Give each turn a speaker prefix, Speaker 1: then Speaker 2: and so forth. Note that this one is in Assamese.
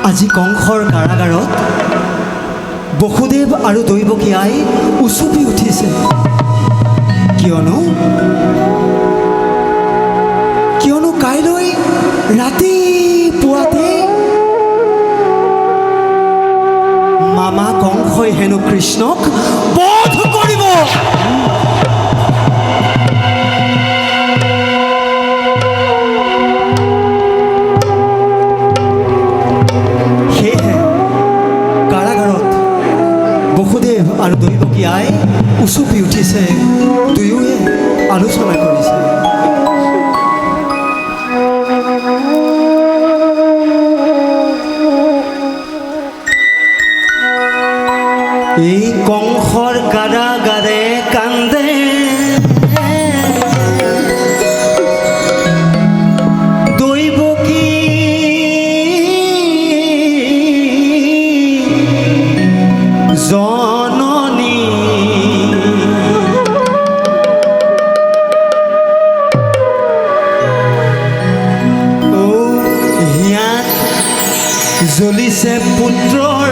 Speaker 1: আজি কংসৰ কাৰাগাৰত বসুদেৱ আৰু দৈৱকী আই উচুপি উঠিছে। কিয়নো কাইলৈ ৰাতিপুৱাতে মামা কংসই হেনো কৃষ্ণক বধ কৰিব। সেয়েহে কাৰাগাৰত বসুদেৱ আৰু দৈৱকী আই উচুপি উঠিছে, দুয়োৱে আলোচনা কৰিছে। এই কংসৰ কাৰাগাৰে কান্দে, দৈৱকী জননী হিয়াত জ্বলিছে পুত্ৰৰ